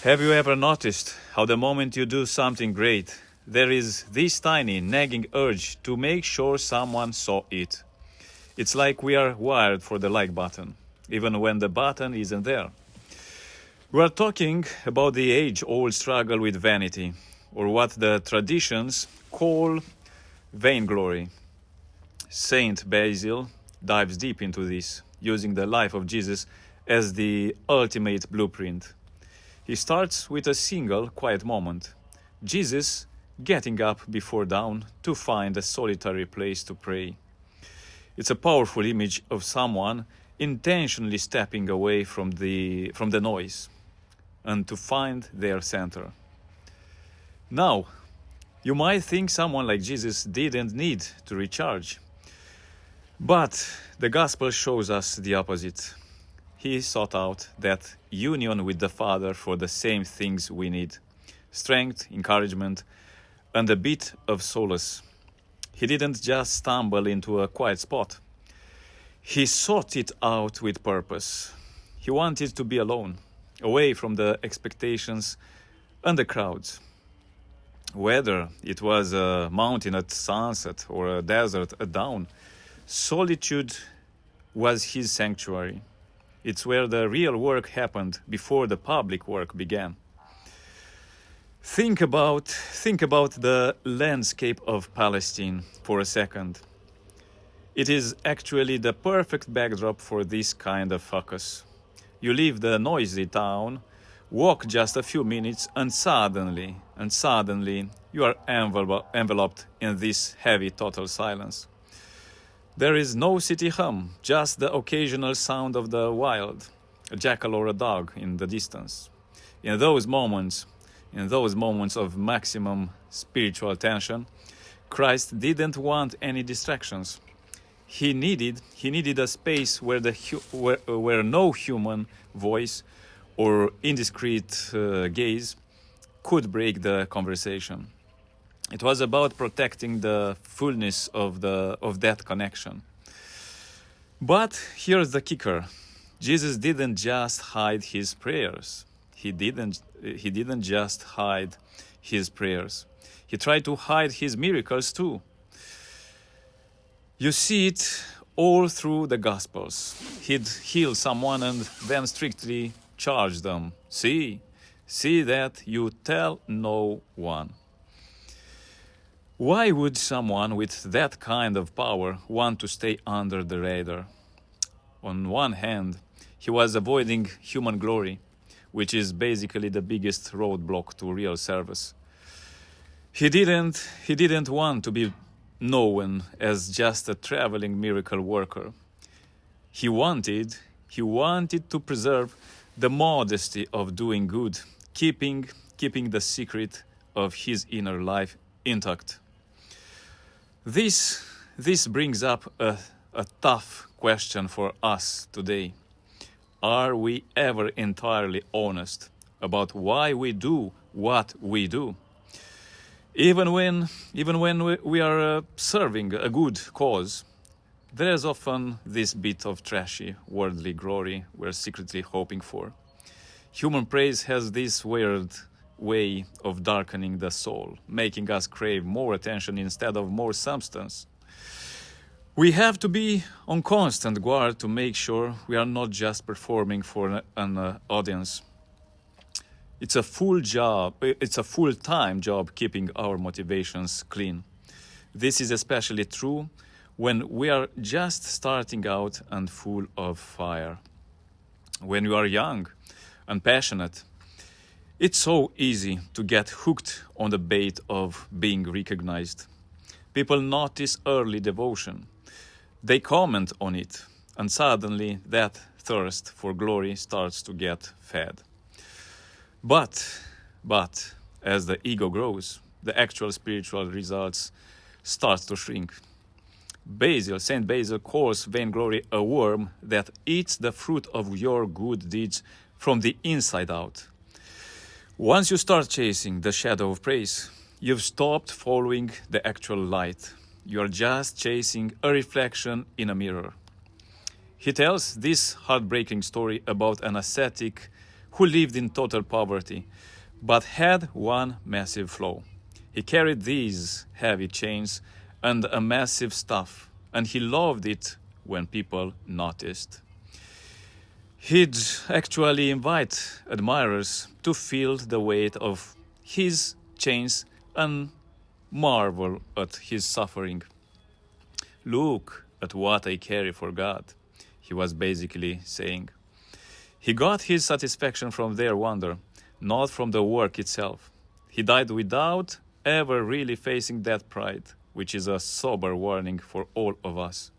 Have you ever noticed how the moment you do something great, there is this tiny nagging urge to make sure someone saw it? It's like we are wired for the like button, even when the button isn't there. We are talking about the age-old struggle with vanity, or what the traditions call vainglory. Saint Basil dives deep into this, using the life of Jesus as the ultimate blueprint. He starts with a single quiet moment. Jesus getting up before dawn to find a solitary place to pray. It's a powerful image of someone intentionally stepping away from the noise and to find their center. Now, you might think someone like Jesus didn't need to recharge. But the gospel shows us the opposite. He sought out that union with the Father for the same things we need: strength, encouragement, and a bit of solace. He didn't just stumble into a quiet spot. He sought it out with purpose. He wanted to be alone, away from the expectations and the crowds. Whether it was a mountain at sunset or a desert at dawn, solitude was his sanctuary. It's where the real work happened before the public work began. Think about the landscape of Palestine for a second. It is actually the perfect backdrop for this kind of focus. You leave the noisy town, walk just a few minutes, and suddenly you are enveloped in this heavy total silence. There is no city hum, just the occasional sound of the wild, a jackal or a dog in the distance. In those moments of maximum spiritual tension, Christ didn't want any distractions. He needed a space where no human voice or indiscreet gaze could break the conversation. It was about protecting the fullness of that connection. But here's the kicker. Jesus didn't just hide his prayers. He didn't just hide his prayers. He tried to hide his miracles too. You see it all through the Gospels. He'd heal someone and then strictly charge them. See that you tell no one. Why would someone with that kind of power want to stay under the radar? On one hand, he was avoiding human glory, which is basically the biggest roadblock to real service. He didn't want to be known as just a traveling miracle worker. He wanted to preserve the modesty of doing good, keeping the secret of his inner life intact. This brings up a tough question for us today. Are we ever entirely honest about why we do what we do? Even when we are serving a good cause, there is often this bit of trashy, worldly glory we're secretly hoping for. Human praise has this weird way of darkening the soul, making us crave more attention instead of more substance. We have to be on constant guard to make sure we are not just performing for an audience. It's a full-time job keeping our motivations clean. This is especially true when we are just starting out and full of fire. When you are young and passionate, it's so easy to get hooked on the bait of being recognized. People notice early devotion. They comment on it, and suddenly that thirst for glory starts to get fed. But as the ego grows, the actual spiritual results start to shrink. Saint Basil calls vainglory a worm that eats the fruit of your good deeds from the inside out. Once you start chasing the shadow of praise, you've stopped following the actual light. You're just chasing a reflection in a mirror. He tells this heartbreaking story about an ascetic who lived in total poverty, but had one massive flaw. He carried these heavy chains and a massive staff, and he loved it when people noticed. He'd actually invite admirers to feel the weight of his chains and marvel at his suffering. Look at what I carry for God, he was basically saying. He got his satisfaction from their wonder, not from the work itself. He died without ever really facing that pride, which is a sober warning for all of us.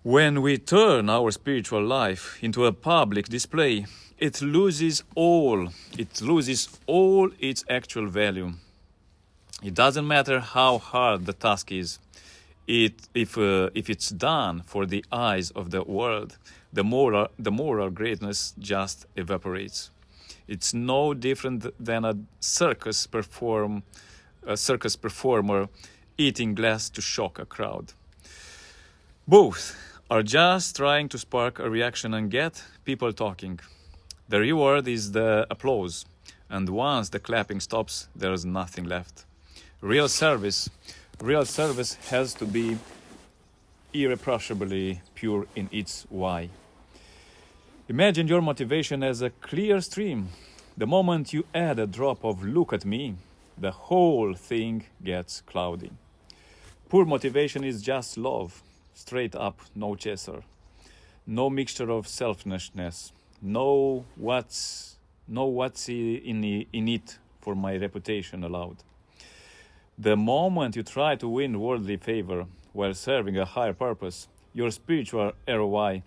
When we turn our spiritual life into a public display, it loses all its actual value. It doesn't matter how hard the task is. If it's done for the eyes of the world, the moral greatness just evaporates. It's no different than a circus performer eating glass to shock a crowd. Both are just trying to spark a reaction and get people talking. The reward is the applause, and once the clapping stops, there's nothing left. Real service has to be irreproachably pure in its why. Imagine your motivation as a clear stream. The moment you add a drop of "look at me," the whole thing gets cloudy. Poor motivation is just love, straight up, no chaser. No mixture of selfishness. No what's in it for my reputation allowed. The moment you try to win worldly favor while serving a higher purpose, your spiritual ROI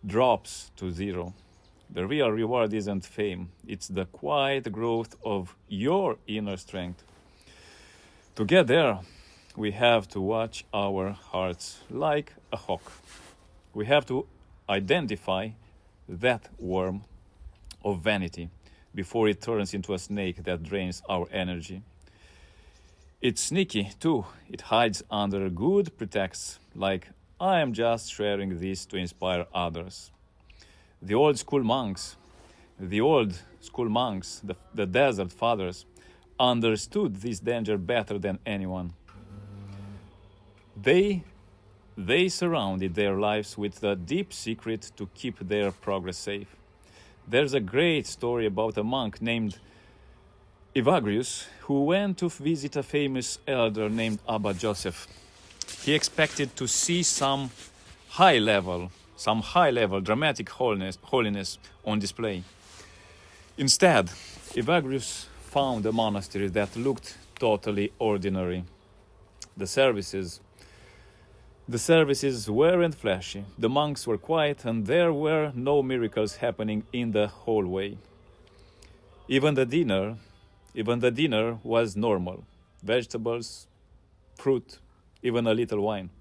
drops to zero. The real reward isn't fame, it's the quiet growth of your inner strength. To get there, we have to watch our hearts like a hawk. We have to identify that worm of vanity before it turns into a snake that drains our energy. It's sneaky too. It hides under good pretexts like, I am just sharing this to inspire others. The old school monks, the desert fathers, understood this danger better than anyone. They surrounded their lives with the deep secret to keep their progress safe. There's a great story about a monk named Evagrius who went to visit a famous elder named Abba Joseph. He expected to see some high level dramatic holiness on display. Instead, Evagrius found a monastery that looked totally ordinary. The services weren't flashy, the monks were quiet, and there were no miracles happening in the hallway. Even the dinner was normal. Vegetables, fruit, even a little wine.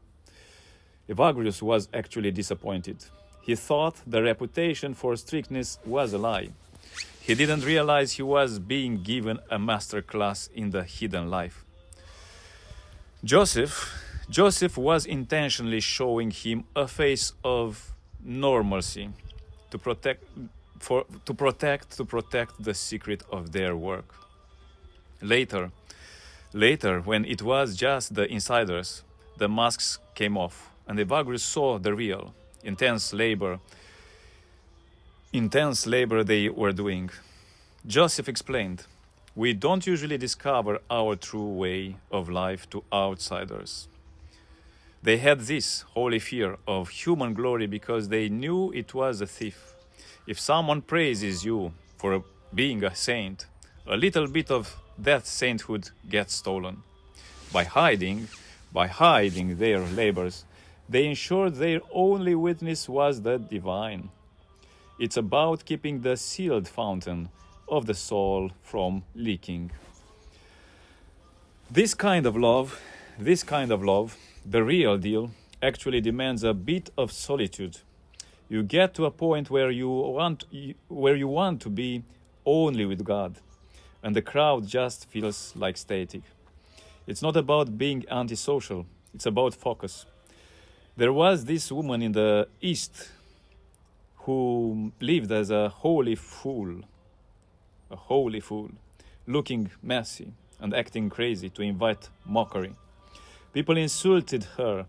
Evagrius was actually disappointed. He thought the reputation for strictness was a lie. He didn't realize he was being given a master class in the hidden life. Joseph was intentionally showing him a face of normalcy to protect the secret of their work. Later, when it was just the insiders, the masks came off, and Evagrius saw the real, intense labor they were doing. Joseph explained, "We don't usually discover our true way of life to outsiders." They had this holy fear of human glory because they knew it was a thief. If someone praises you for being a saint, a little bit of that sainthood gets stolen. By hiding their labors, they ensured their only witness was the divine. It's about keeping the sealed fountain of the soul from leaking. This kind of love, the real deal, actually demands a bit of solitude. You get to a point where you want to be only with God, and the crowd just feels like static. It's not about being antisocial, it's about focus. There was this woman in the East who lived as a holy fool, looking messy and acting crazy to invite mockery. People insulted her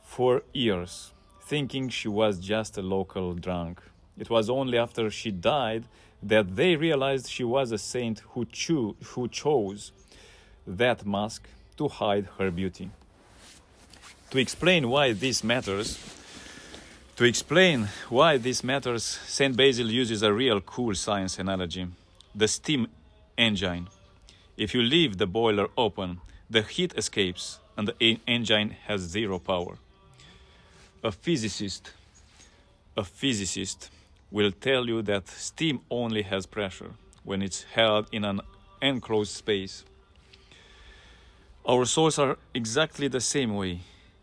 for years, thinking she was just a local drunk. It was only after she died that they realized she was a saint who chose that mask to hide her beauty. To explain why this matters, Saint Basil uses a real cool science analogy: the steam engine. If you leave the boiler open, the heat escapes and the engine has zero power. A physicist will tell you that steam only has pressure when it's held in an enclosed space. Our souls are exactly the same way.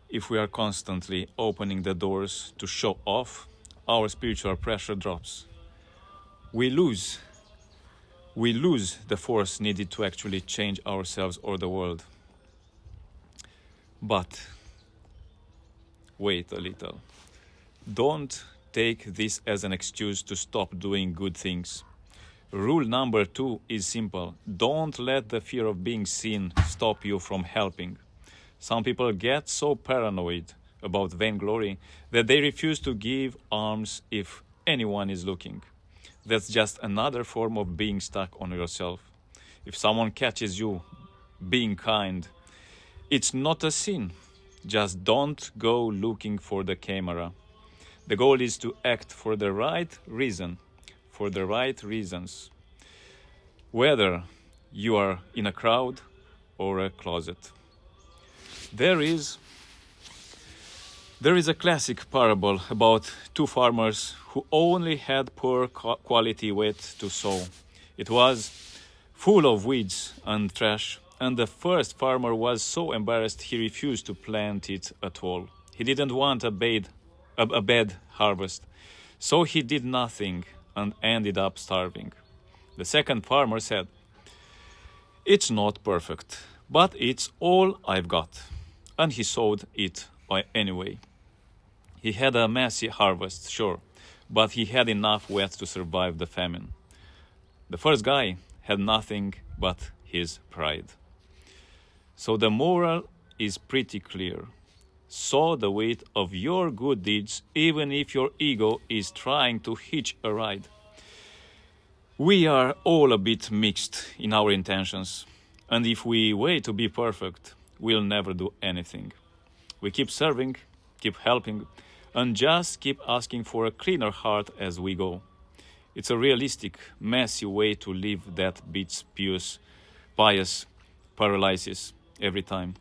If we are constantly opening the doors to show off, our spiritual pressure drops. We lose the force needed to actually change ourselves or the world. But wait a little. Don't take this as an excuse to stop doing good things. Rule number 2 is simple. Don't let the fear of being seen stop you from helping. Some people get so paranoid about vainglory that they refuse to give alms if anyone is looking. That's just another form of being stuck on yourself. If someone catches you being kind, it's not a sin. Just don't go looking for the camera. The goal is to act for the right reason, for the right reasons, whether you are in a crowd or a closet. There is a classic parable about two farmers who only had poor quality wheat to sow. It was full of weeds and trash, and the first farmer was so embarrassed he refused to plant it at all. He didn't want a bad harvest, so he did nothing and ended up starving. The second farmer said, "It's not perfect, but it's all I've got." And he sowed it anyway. He had a messy harvest, sure, but he had enough wheat to survive the famine. The first guy had nothing but his pride. So the moral is pretty clear. Sow the weight of your good deeds, even if your ego is trying to hitch a ride. We are all a bit mixed in our intentions, and if we wait to be perfect, we'll never do anything. We keep serving, keep helping, and just keep asking for a cleaner heart as we go. It's a realistic, messy way to live that beats pious paralysis every time.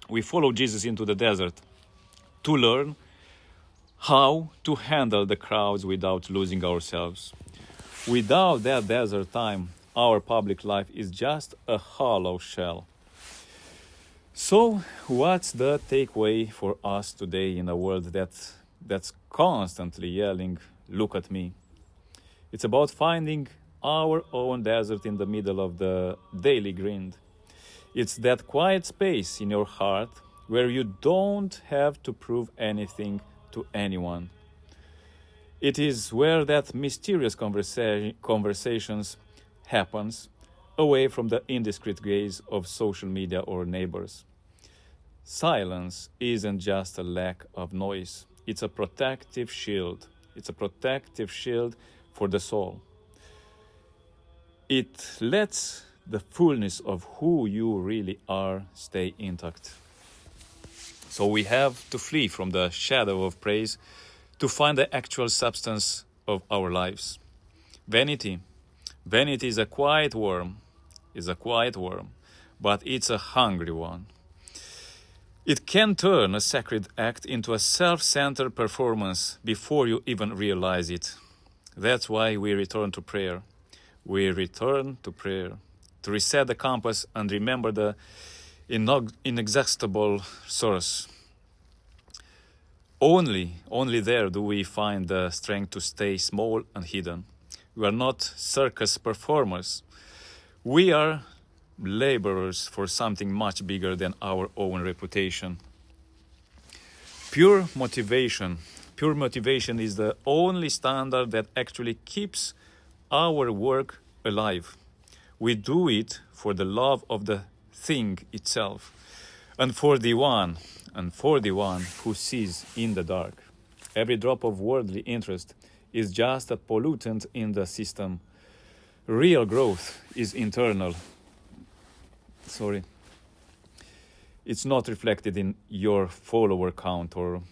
We follow Jesus into the desert to learn how to handle the crowds without losing ourselves. Without that desert time, our public life is just a hollow shell. So, what's the takeaway for us today in a world that's constantly yelling, "Look at me"? It's about finding our own desert in the middle of the daily grind. It's that quiet space in your heart where you don't have to prove anything to anyone. It is where that mysterious conversations happens, away from the indiscreet gaze of social media or neighbors. Silence isn't just a lack of noise. It's a protective shield. It's a protective shield for the soul. It lets the fullness of who you really are stay intact. So we have to flee from the shadow of praise to find the actual substance of our lives. Vanity is a quiet worm, but it's a hungry one. It can turn a sacred act into a self-centered performance before you even realize it. That's why we return to prayer. We return to prayer to reset the compass and remember the inexhaustible source. Only there do we find the strength to stay small and hidden. We are not circus performers. We are laborers for something much bigger than our own reputation. Pure motivation Pure motivation is the only standard that actually keeps our work alive. We do it for the love of the thing itself, and for the one who sees in the dark. Every drop of worldly interest is just a pollutant in the system. Real growth is internal. It's not reflected in your follower count or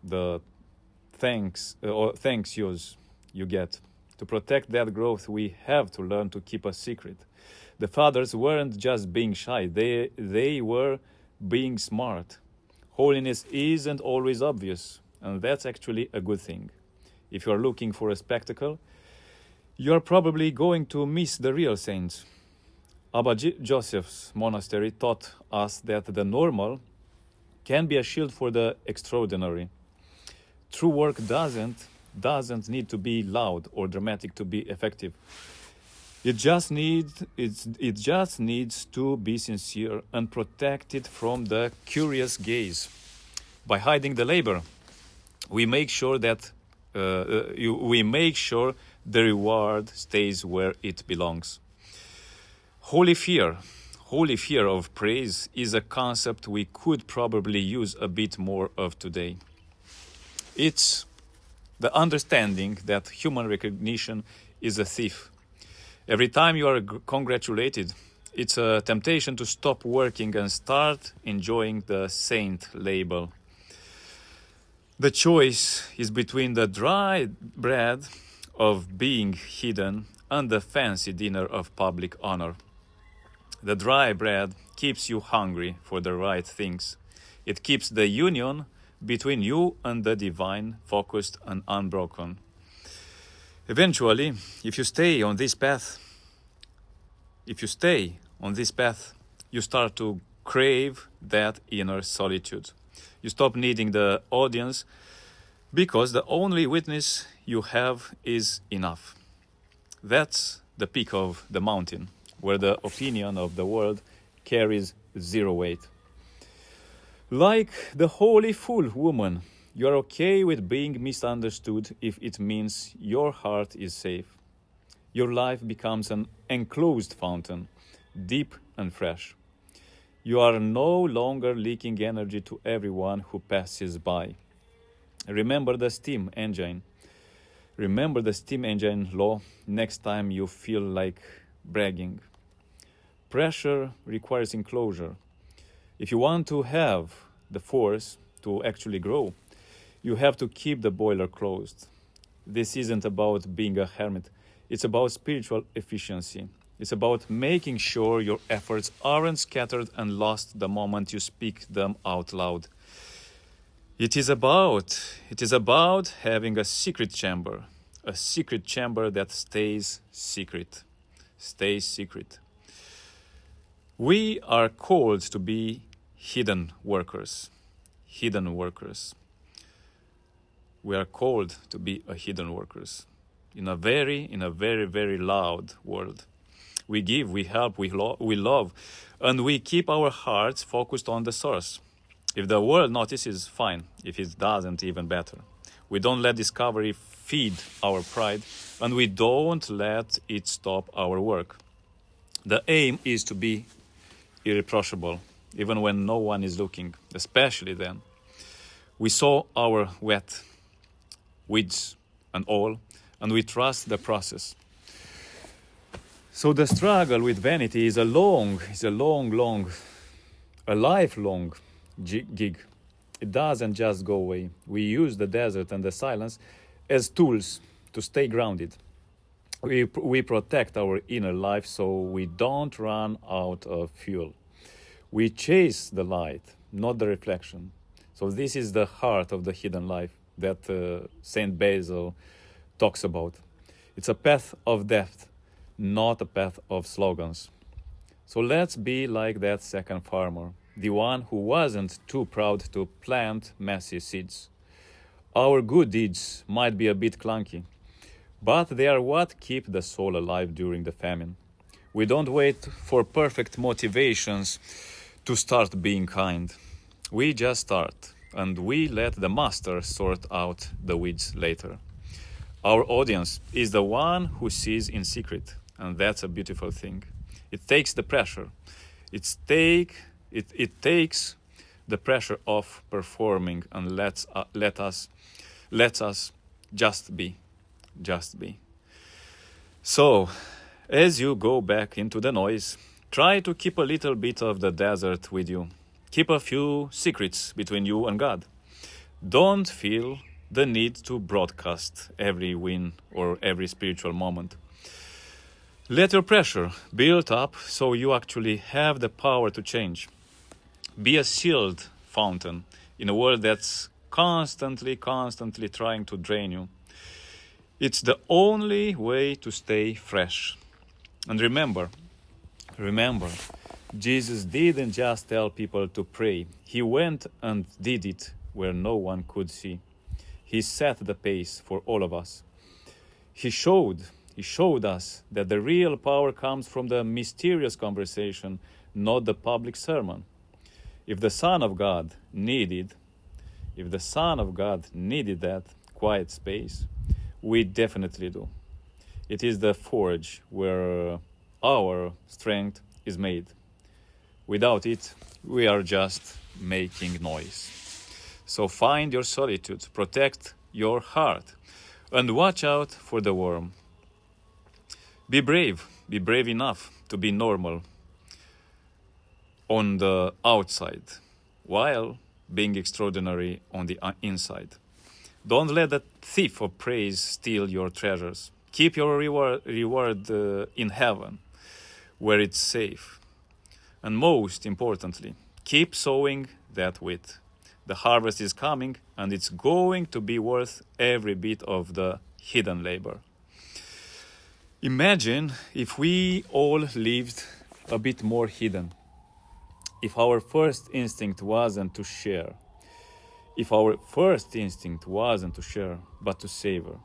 the thanks you get. To protect that growth, we have to learn to keep a secret. The fathers weren't just being shy, they were being smart. Holiness isn't always obvious, and that's actually a good thing. If you're looking for a spectacle, you're probably going to miss the real saints. Abba Joseph's monastery taught us that the normal can be a shield for the extraordinary. True work doesn't need to be loud or dramatic to be effective. It just needs to be sincere and protected from the curious gaze. By hiding the labor, we make sure the reward stays where it belongs. Holy fear of praise is a concept we could probably use a bit more of today. It's the understanding that human recognition is a thief. Every time you are congratulated, it's a temptation to stop working and start enjoying the saint label. The choice is between the dry bread of being hidden and the fancy dinner of public honor. The dry bread keeps you hungry for the right things. It keeps the union between you and the divine focused and unbroken. Eventually, if you stay on this path, you start to crave that inner solitude. You stop needing the audience because the only witness you have is enough. That's the peak of the mountain, where the opinion of the world carries zero weight. Like the holy fool woman, you are okay with being misunderstood if it means your heart is safe. Your life becomes an enclosed fountain, deep and fresh. You are no longer leaking energy to everyone who passes by. Remember the steam engine. Remember the steam engine law next time you feel like bragging. Pressure requires enclosure. If you want to have the force to actually grow, you have to keep the boiler closed. This isn't about being a hermit. It's about spiritual efficiency. It's about making sure your efforts aren't scattered and lost the moment you speak them out loud. It is about having a secret chamber that stays secret. Stays secret. We are called to be hidden workers. We are called to be hidden workers in a very, very loud world. We give, we help, we love, and we keep our hearts focused on the source. If the world notices, fine. If it doesn't, even better. We don't let discovery feed our pride, and we don't let it stop our work. The aim is to be irreproachable, even when no one is looking, especially then. We sow our wet, weeds and all, and we trust the process. So the struggle with vanity is a lifelong gig. It doesn't just go away. We use the desert and the silence as tools to stay grounded. We protect our inner life so we don't run out of fuel. We chase the light, not the reflection. So this is the heart of the hidden life that Saint Basil talks about. It's a path of depth, not a path of slogans. So let's be like that second farmer, the one who wasn't too proud to plant messy seeds. Our good deeds might be a bit clunky, but they are what keep the soul alive during the famine. We don't wait for perfect motivations to start being kind. We just start, and we let the master sort out the weeds later. Our audience is the one who sees in secret, and that's a beautiful thing. It takes the pressure. It takes the pressure off performing and lets us just be. So, as you go back into the noise, try to keep a little bit of the desert with you. Keep a few secrets between you and God. Don't feel the need to broadcast every win or every spiritual moment. Let your pressure build up so you actually have the power to change. Be a sealed fountain in a world that's constantly trying to drain you. It's the only way to stay fresh. And remember, Jesus didn't just tell people to pray. He went and did it where no one could see. He set the pace for all of us. He showed us that the real power comes from the mysterious conversation, not the public sermon. If the Son of God needed that quiet space, we definitely do. It is the forge where our strength is made. Without it, we are just making noise. So find your solitude, protect your heart, and watch out for the worm. Be brave enough to be normal on the outside, while being extraordinary on the inside. Don't let the thief of praise steal your treasures. Keep your reward in heaven, where it's safe. And most importantly, keep sowing that wheat. The harvest is coming, and it's going to be worth every bit of the hidden labor. Imagine if we all lived a bit more hidden. If our first instinct wasn't to share. If our first instinct wasn't to share, but to savor.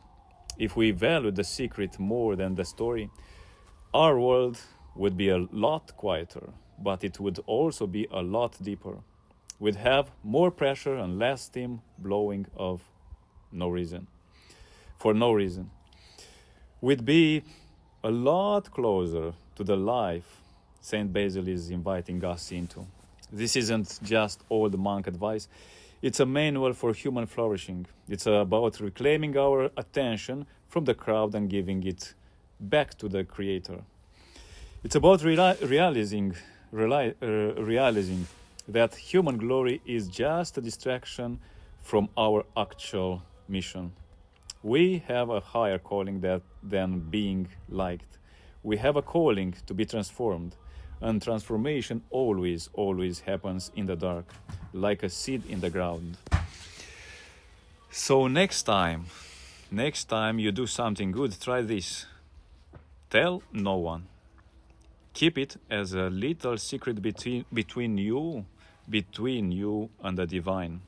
If we valued the secret more than the story, our world would be a lot quieter, but it would also be a lot deeper. We'd have more pressure and less steam blowing for no reason. We'd be a lot closer to the life Saint Basil is inviting us into. This isn't just old monk advice. It's a manual for human flourishing. It's about reclaiming our attention from the crowd and giving it back to the Creator. It's about realizing that human glory is just a distraction from our actual mission. We have a higher calling than being liked. We have a calling to be transformed. And transformation always happens in the dark, like a seed in the ground. So next time you do something good, try this. Tell no one. Keep it as a little secret between you and the divine.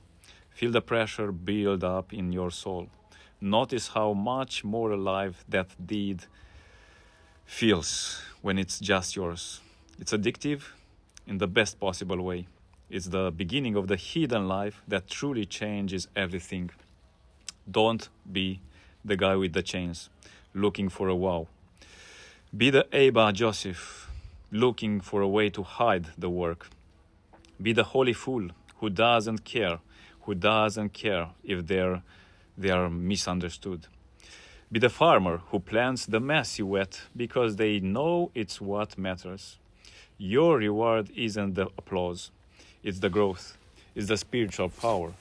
Feel the pressure build up in your soul. Notice how much more alive that deed feels when it's just yours. It's addictive in the best possible way. It's the beginning of the hidden life that truly changes everything. Don't be the guy with the chains, looking for a wow. Be the Abba Joseph, looking for a way to hide the work. Be the holy fool who doesn't care if they are misunderstood. Be the farmer who plants the messy wet because they know it's what matters. Your reward isn't the applause, it's the growth, it's the spiritual power.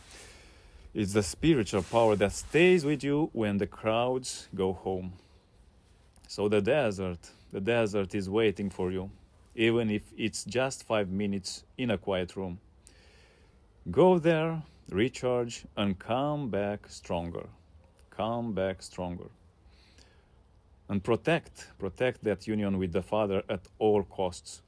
It's the spiritual power that stays with you when the crowds go home. So the desert is waiting for you, even if it's just 5 minutes in a quiet room. Go there, recharge, and come back stronger. And protect that union with the Father at all costs.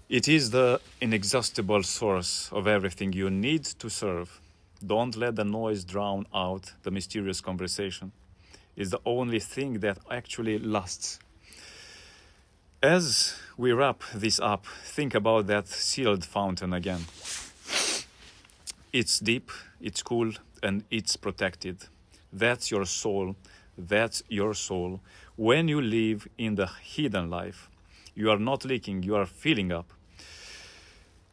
It is the inexhaustible source of everything you need to serve. Don't let the noise drown out the mysterious conversation. It's the only thing that actually lasts. As we wrap this up, think about that sealed fountain again. It's deep, it's cool, and it's protected. That's your soul. That's your soul. When you live in the hidden life, you are not leaking, you are filling up.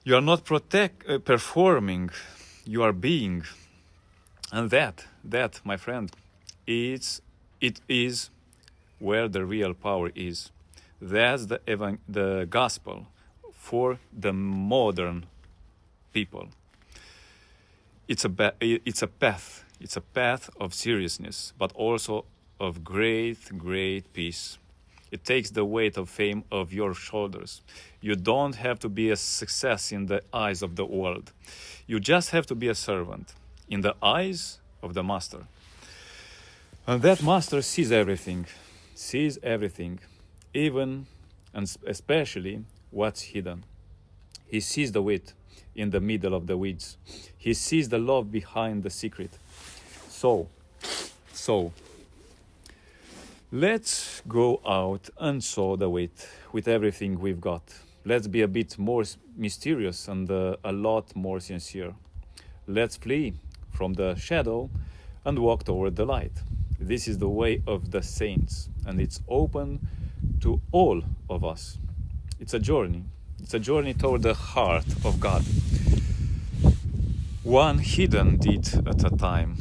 You are not performing, you are being. And that, my friend, it is where the real power is. That's the gospel for the modern people. It's a path. It's a path of seriousness, but also of great peace. It takes the weight of fame off your shoulders. You don't have to be a success in the eyes of the world. You just have to be a servant in the eyes of the master. And that master sees everything, even and especially what's hidden. He sees the wheat in the middle of the weeds. He sees the love behind the secret. So, let's go out and sow the wheat with everything we've got. Let's be a bit more mysterious and a lot more sincere. Let's flee from the shadow and walk toward the light. This is the way of the saints, and it's open to all of us. It's a journey. It's a journey toward the heart of God. One hidden deed at a time.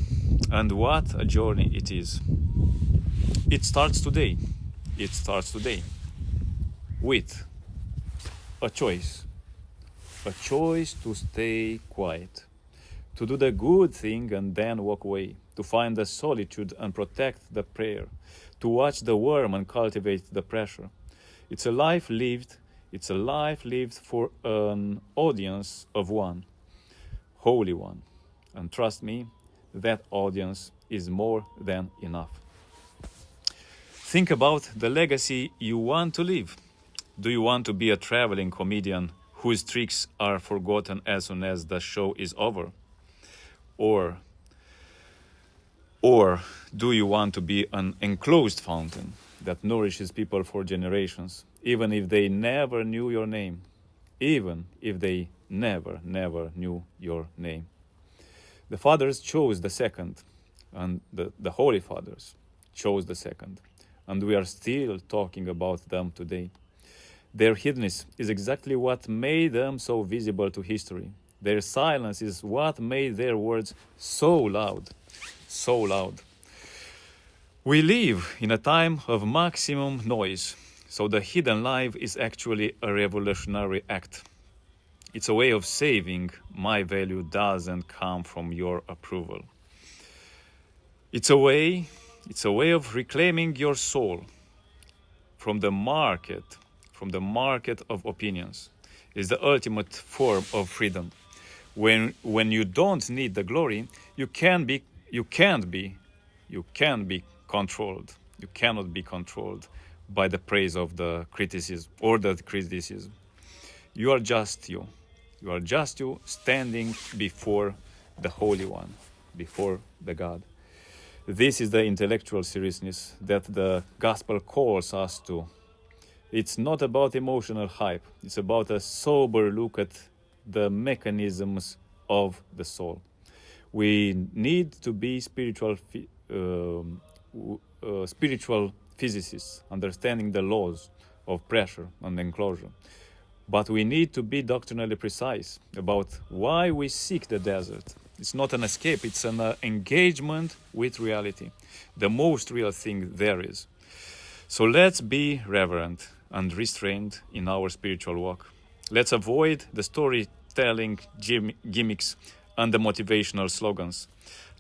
And what a journey it is. It starts today. It starts today. With a choice. A choice to stay quiet. To do the good thing and then walk away. To find the solitude and protect the prayer. To watch the worm and cultivate the pressure. It's a life lived. It's a life lived for an audience of one. Holy one. And trust me, that audience is more than enough. Think about the legacy you want to leave. Do you want to be a traveling comedian whose tricks are forgotten as soon as the show is over? Or do you want to be an enclosed fountain that nourishes people for generations, even if they never knew your name? Even if they never knew your name. The fathers chose the second, and the Holy Fathers chose the second, and we are still talking about them today. Their hiddenness is exactly what made them so visible to history. Their silence is what made their words so loud, so loud. We live in a time of maximum noise, so the hidden life is actually a revolutionary act. It's a way of saying my value doesn't come from your approval. It's a way of reclaiming your soul from the market of opinions. It's the ultimate form of freedom. When you don't need the glory, you can't be controlled. You cannot be controlled by the praise of the criticism or the criticism. You are just you. You are just you standing before the Holy One, before the God. This is the intellectual seriousness that the gospel calls us to. It's not about emotional hype. It's about a sober look at the mechanisms of the soul. We need to be spiritual physicists, understanding the laws of pressure and enclosure. But we need to be doctrinally precise about why we seek the desert. It's not an escape, it's an engagement with reality, the most real thing there is. So let's be reverent and restrained in our spiritual walk. Let's avoid the storytelling gimmicks and the motivational slogans.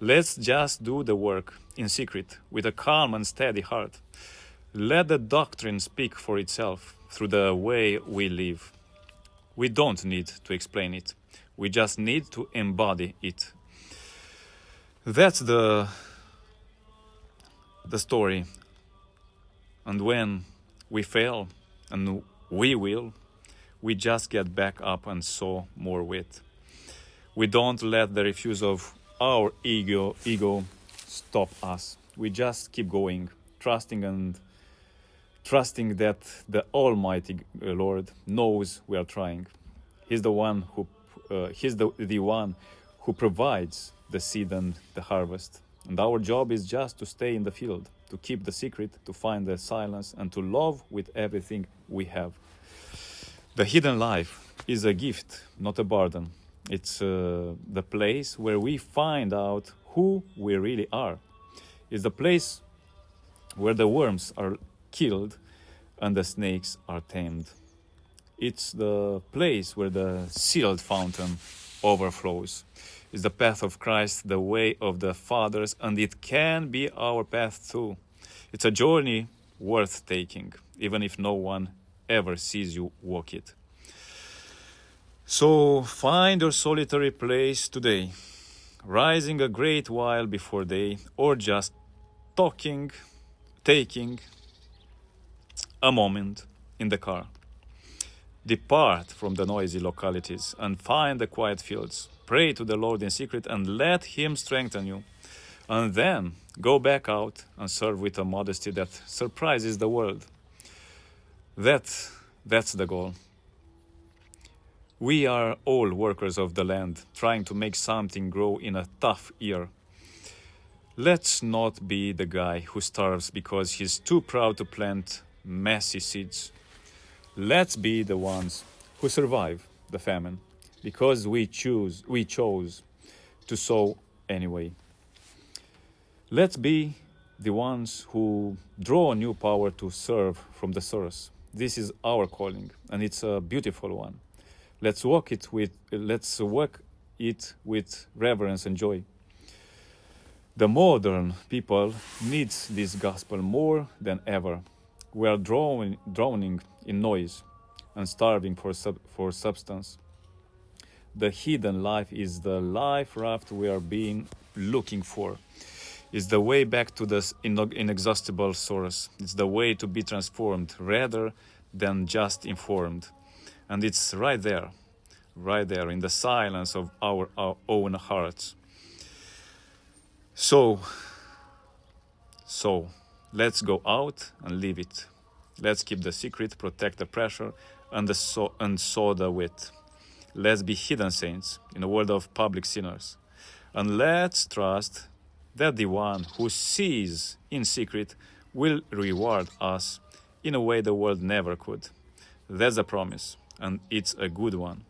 Let's just do the work in secret with a calm and steady heart. Let the doctrine speak for itself through the way we live. We don't need to explain it. We just need to embody it. That's the story. And when we fail, and we will, we just get back up and sow more wheat. We don't let the refuse of our ego stop us. We just keep going, trusting that the Almighty Lord knows we are trying. He's the one who provides the seed and the harvest. And our job is just to stay in the field, to keep the secret, to find the silence, and to love with everything we have. The hidden life is a gift, not a burden. It's the place where we find out who we really are. It's the place where the worms are killed and the snakes are tamed. It's the place where the sealed fountain overflows. It's the path of Christ, the way of the fathers, and it can be our path too. It's a journey worth taking, even if no one ever sees you walk it. So find your solitary place today, rising a great while before day, or just taking a moment in the car. Depart from the noisy localities and find the quiet fields. Pray to the Lord in secret and let Him strengthen you. And then go back out and serve with a modesty that surprises the world. That's the goal. We are all workers of the land, trying to make something grow in a tough year. Let's not be the guy who starves because he's too proud to plant messy seeds. Let's be the ones who survive the famine because we chose to sow anyway. Let's be the ones who draw new power to serve from the source. This is our calling, and it's a beautiful one. Let's work it with reverence and joy. The modern people needs this gospel more than ever. We are drowning in noise and starving for substance. The hidden life is the life raft we are looking for. It's the way back to the inexhaustible source. It's the way to be transformed rather than just informed. And it's right there in the silence of our own hearts. So let's go out and live it. Let's keep the secret, protect the pressure, and sow the wheat. Let's be hidden saints in a world of public sinners. And let's trust that the one who sees in secret will reward us in a way the world never could. That's a promise, and it's a good one.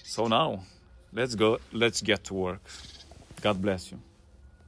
So now, let's get to work. God bless you.